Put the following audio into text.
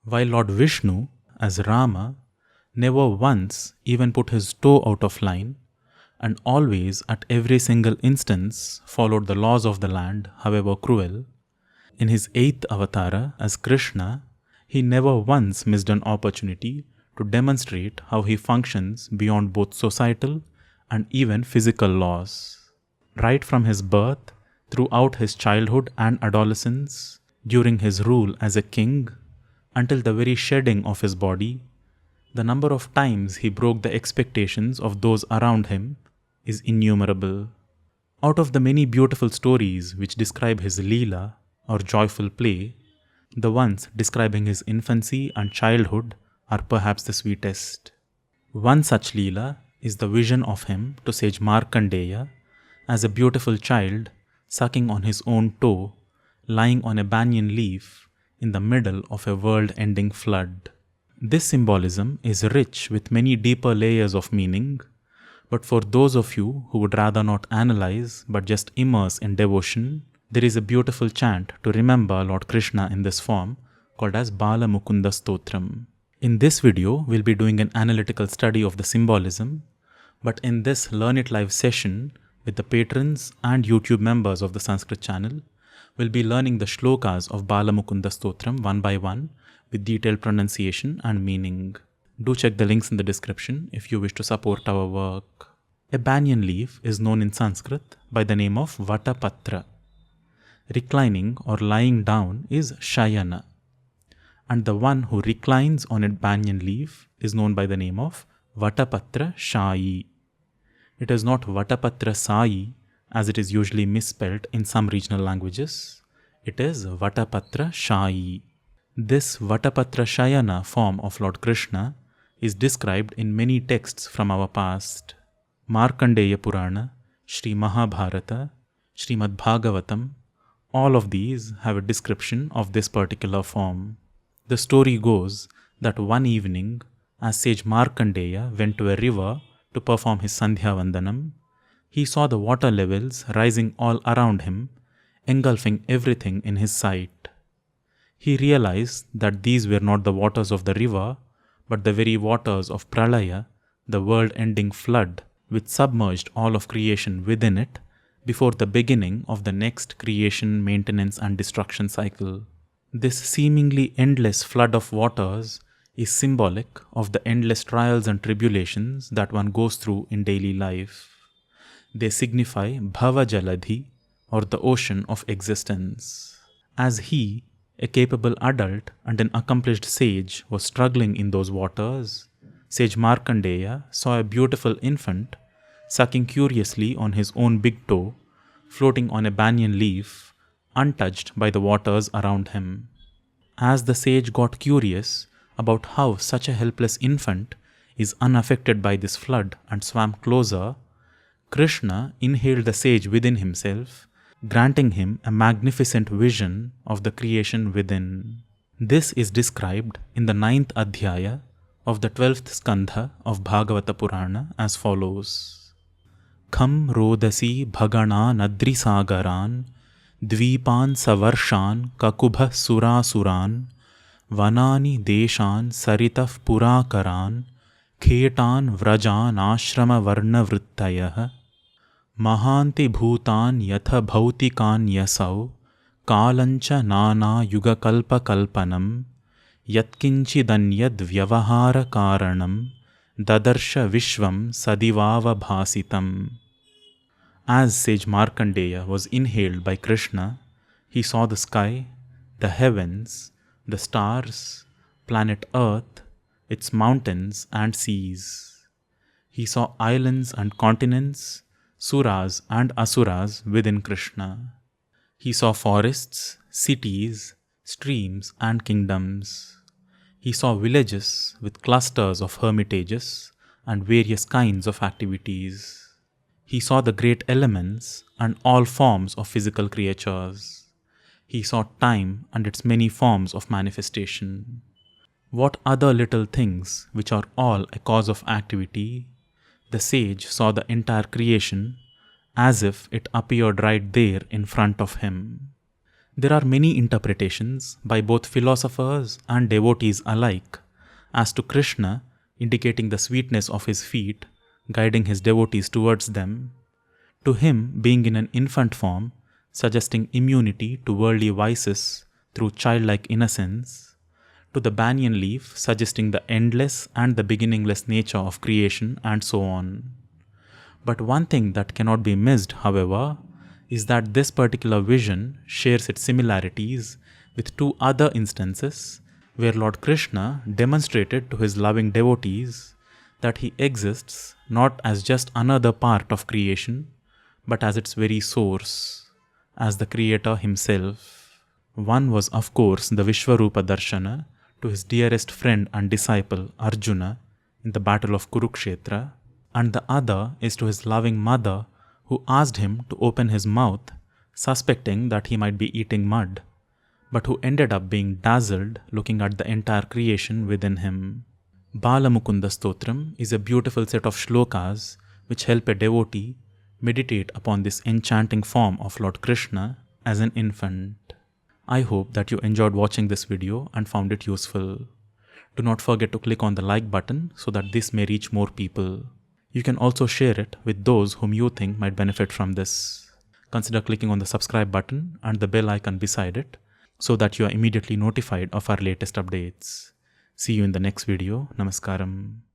While Lord Vishnu, as Rama, never once even put his toe out of line, and always at every single instance followed the laws of the land, however cruel, in his 8th avatara as Krishna, he never once missed an opportunity to demonstrate how he functions beyond both societal and even physical laws. Right from his birth, throughout his childhood and adolescence, during his rule as a king, until the very shedding of his body, the number of times he broke the expectations of those around him is innumerable. Out of the many beautiful stories which describe his Leela, or joyful play, the ones describing his infancy and childhood are perhaps the sweetest. One such Leela is the vision of him to sage Markandeya as a beautiful child sucking on his own toe, lying on a banyan leaf in the middle of a world-ending flood. This symbolism is rich with many deeper layers of meaning, but for those of you who would rather not analyze but just immerse in devotion, there is a beautiful chant to remember Lord Krishna in this form called as Bala Mukunda Stotram. In this video, we'll be doing an analytical study of the symbolism, but in this Learn It Live session with the patrons and YouTube members of the Sanskrit channel, we'll be learning the shlokas of Bala Mukunda Stotram one by one with detailed pronunciation and meaning. Do check the links in the description if you wish to support our work. A banyan leaf is known in Sanskrit by the name of Vatapatra. Reclining or lying down is Shayana, and the one who reclines on a banyan leaf is known by the name of Vatapatrashayi. It is not Vatapatrashayi as it is usually misspelled in some regional languages. It is Vatapatrashayi. This Vatapatrashayana form of Lord Krishna is described in many texts from our past. Markandeya Purana, Sri Mahabharata, Srimad Bhagavatam, all of these have a description of this particular form. The story goes that one evening, as sage Markandeya went to a river to perform his Sandhya Vandanam, he saw the water levels rising all around him, engulfing everything in his sight. He realized that these were not the waters of the river, but the very waters of Pralaya, the world-ending flood, which submerged all of creation within it before the beginning of the next creation, maintenance and destruction cycle. This seemingly endless flood of waters is symbolic of the endless trials and tribulations that one goes through in daily life. They signify Bhava Jaladhi, or the ocean of existence. As he, a capable adult and an accomplished sage, was struggling in those waters, sage Markandeya saw a beautiful infant sucking curiously on his own big toe, floating on a banyan leaf, untouched by the waters around him. As the sage got curious about how such a helpless infant is unaffected by this flood and swam closer, Krishna inhaled the sage within himself, granting him a magnificent vision of the creation within. This is described in the 9th Adhyaya of the 12th Skandha of Bhagavata Purana as follows. Kham rodasi bhagana nadrisagaran, dvipan savarshan kakubha surasuran, vanani deshan saritaf purakaran, khetan vrajan ashrama varna vrittayah, mahanti bhutan yatha bhautikan yasau, kalancha nana yugakalpa kalpanam, yatkinchidanyad vyavahara karanam, dadarsha vishvam sadivava bhasitam. As sage Markandeya was inhaled by Krishna, he saw the sky, the heavens, the stars, planet Earth, its mountains and seas. He saw islands and continents, suras and asuras within Krishna. He saw forests, cities, streams and kingdoms. He saw villages with clusters of hermitages and various kinds of activities. He saw the great elements and all forms of physical creatures. He saw time and its many forms of manifestation. What other little things, which are all a cause of activity, the sage saw the entire creation as if it appeared right there in front of him. There are many interpretations by both philosophers and devotees alike as to Krishna indicating the sweetness of his feet, guiding his devotees towards them, to him being in an infant form, suggesting immunity to worldly vices through childlike innocence, to the banyan leaf suggesting the endless and the beginningless nature of creation, and so on. But one thing that cannot be missed, however, is that this particular vision shares its similarities with two other instances where Lord Krishna demonstrated to his loving devotees that he exists not as just another part of creation, but as its very source, as the creator himself. One was, of course, the Vishwarupa Darshana to his dearest friend and disciple Arjuna in the battle of Kurukshetra, and the other is to his loving mother who asked him to open his mouth, suspecting that he might be eating mud, but who ended up being dazzled looking at the entire creation within him. Balamukunda Stotram is a beautiful set of shlokas which help a devotee meditate upon this enchanting form of Lord Krishna as an infant. I hope that you enjoyed watching this video and found it useful. Do not forget to click on the like button so that this may reach more people. You can also share it with those whom you think might benefit from this. Consider clicking on the subscribe button and the bell icon beside it so that you are immediately notified of our latest updates. See you in the next video. Namaskaram.